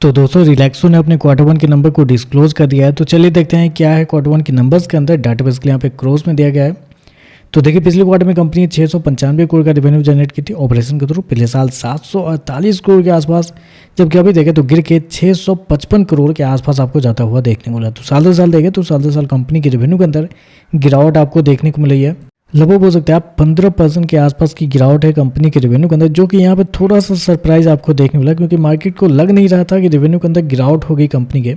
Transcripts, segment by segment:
तो दोस्तों रिलैक्सो ने अपने क्वार्टर वन के नंबर को डिस्क्लोज कर दिया है। तो चलिए देखते हैं क्या है क्वार्टर वन के नंबर्स के अंदर। डाटा बेसिकली यहाँ पे क्रोज में दिया गया है। तो देखिए पिछले क्वार्टर में कंपनी 695 करोड़ का रेवेन्यू जनरेट की थी ऑपरेशन के थ्रू, पिछले साल 748 करोड़ के आसपास, जबकि अभी देखें तो गिर के 655 करोड़ के आसपास आपको जाता हुआ देखने को मिला। तो साल दर साल देखें तो साल दर साल कंपनी के रेवेन्यू के अंदर गिरावट आपको देखने को मिली है। लगभग बोल सकते हैं आप 15% के आसपास की गिरावट है कंपनी के रेवेन्यू के अंदर, जो कि यहाँ पे थोड़ा सा सरप्राइज आपको देखने मिला, क्योंकि मार्केट को लग नहीं रहा था कि रेवेन्यू के अंदर गिरावट हो गई कंपनी के।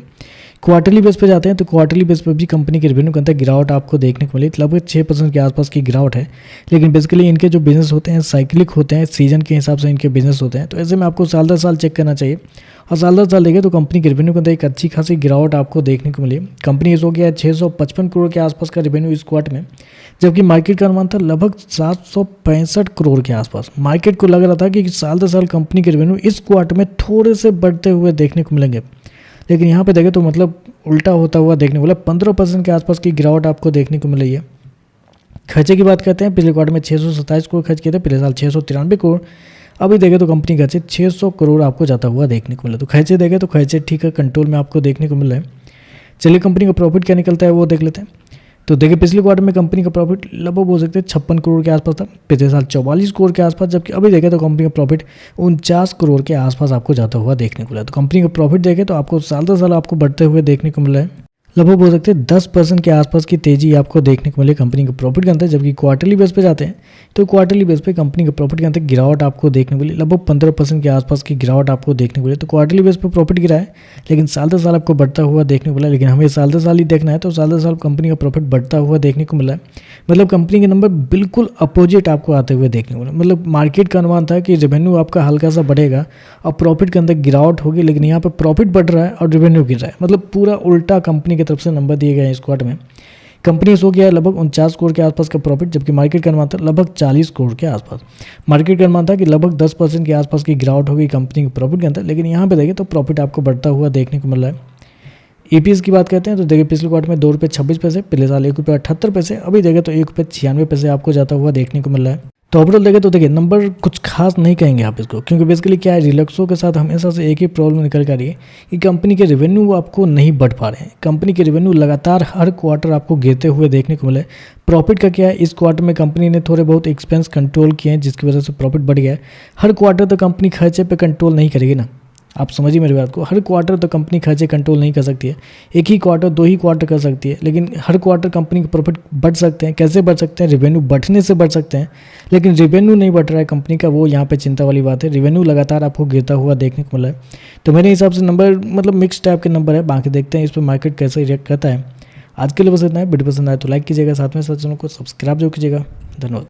क्वार्टरली बेस पे जाते हैं तो क्वार्टरली बेस पे भी कंपनी के रेवेन्यू के अंदर गिरावट आपको देखने को मिली, लगभग 6% के आसपास की गिरावट है। लेकिन बेसिकली इनके जो बिजनेस होते हैं साइक्लिक होते हैं, सीजन के हिसाब से इनके बिजनेस होते हैं। तो ऐसे में आपको साल दर साल चेक करना चाहिए, और साल दर साल देखें तो कंपनी के रेवेन्यू के अंदर एक अच्छी खासी गिरावट आपको देखने को मिली। कंपनी इस हो गया है 655 करोड़ के आसपास का रेवेन्यू इस क्वार्टर में, जबकि मार्केट का अनुमान था लगभग 765 करोड़ के आसपास। मार्केट को लग रहा था कि साल दर साल कंपनी के रेवेन्यू इस क्वार्टर में थोड़े से बढ़ते हुए देखने को मिलेंगे, लेकिन यहाँ पे देखें तो मतलब उल्टा होता हुआ देखने को मिला। 15% के आसपास की गिरावट आपको देखने को मिल रही है। खर्चे की बात करते हैं, पिछले क्वार्टर में 627 करोड़ खर्च किए थे, पिछले साल 693 करोड़। अभी देखें तो कंपनी खर्चे 600 करोड़ आपको जाता हुआ देखने को मिला। तो खर्चे देखें तो खर्चे ठीक है, कंट्रोल में आपको देखने को मिल रहा है। चलिए कंपनी का प्रॉफिट क्या निकलता है वो देख लेते हैं। तो देखिए पिछले क्वार्टर में कंपनी का प्रॉफिट लगभग बोल सकते हैं 56 करोड़ के आसपास था, पिछले साल 44 करोड़ के आसपास, जबकि अभी देखें तो कंपनी का प्रॉफिट 49 करोड़ के आसपास आपको जाता हुआ देखने को मिला। तो कंपनी का प्रॉफिट देखें तो आपको साल दर साल आपको बढ़ते हुए देखने को मिला है। लगभग बोल सकते हैं 10% के आसपास की तेजी आपको देखने को मिली कंपनी के प्रॉफिट के अंदर। जबकि क्वार्टरली बेस पे जाते हैं तो क्वार्टरली बेस पे कंपनी के प्रॉफिट के अंदर गिरावट आपको देखने को मिली, लगभग 15% के आसपास की गिरावट आपको देखने को मिली। तो क्वार्टरली बेस पे प्रॉफिट गिरा है, लेकिन साल दर साल आपको बढ़ता हुआ देखने को मिला। लेकिन हमें साल दर साल ही देखना है, तो साल दर साल कंपनी का प्रॉफिट बढ़ता हुआ देखने को मिला है। मतलब कंपनी के नंबर बिल्कुल अपोजिट आपको आते हुए देखने को मिला। मतलब मार्केट का अनुमान था कि रेवेन्यू आपका हल्का सा बढ़ेगा और प्रॉफिट के अंदर गिरावट होगी, लेकिन यहाँ पर प्रॉफिट बढ़ रहा है और रेवेन्यू गिर रहा है। मतलब पूरा उल्टा कंपनी की तरफ से नंबर दिए गए हैं इस क्वार्टर में। कंपनी सो गया है लगभग 49 करोड़ के आसपास का प्रॉफिट, जबकि मार्केट का अनुमान था लगभग 40 करोड़ के आसपास। मार्केट का अनुमान था कि लगभग 10% के आसपास की गिरावट होगी कंपनी के प्रॉफिट के अंदर, लेकिन यहाँ पे देखिए तो प्रॉफिट आपको बढ़ता हुआ देखने को मिल रहा है। ईपीएस की बात करते हैं तो देखिए पिछले क्वार्टर में 2 रुपये 26 पैसे, पिछले साल 1 रुपये 78 पैसे, अभी देखें तो 1 रुपये 96 पैसे आपको जाता हुआ देखने को मिल रहा है। तो ओवरऑल देखें तो देखिए नंबर कुछ खास नहीं कहेंगे आप इसको, क्योंकि बेसिकली क्या है, रिलैक्सो के साथ हमेशा से एक ही प्रॉब्लम निकल कर आ रही है कि कंपनी के रेवेन्यू आपको नहीं बढ़ पा रहे हैं। कंपनी के रेवेन्यू लगातार हर क्वार्टर आपको गिरते हुए देखने को मिले। प्रॉफिट का क्या है, इस क्वार्टर में कंपनी ने थोड़े बहुत एक्सपेंस कंट्रोल किए हैं, जिसकी वजह से प्रॉफिट बढ़ गया है। हर क्वार्टर तो कंपनी खर्चे पे कंट्रोल नहीं करेगी ना, आप समझिए मेरी बात को। हर क्वार्टर तो कंपनी खर्चे कंट्रोल नहीं कर सकती है, एक ही क्वार्टर 2 ही क्वार्टर कर सकती है, लेकिन हर क्वार्टर कंपनी के प्रॉफिट बढ़ सकते हैं। कैसे बढ़ सकते हैं, रेवेन्यू बढ़ने से बढ़ सकते हैं, लेकिन रेवेन्यू नहीं बढ़ रहा है कंपनी का, वो यहाँ पे चिंता वाली बात है। रेवेन्यू लगातार आपको गिरता हुआ देखने को मिला है। तो मेरे हिसाब से नंबर मतलब मिक्स टाइप के नंबर है, बाकी देखते हैं इस पर मार्केट कैसे रिएक्ट करता है। आज के लिए बस इतना है। वीडियो पसंद आए तो लाइक कीजिएगा, साथ में साथ चैनल को सब्सक्राइब जरूर कीजिएगा। धन्यवाद।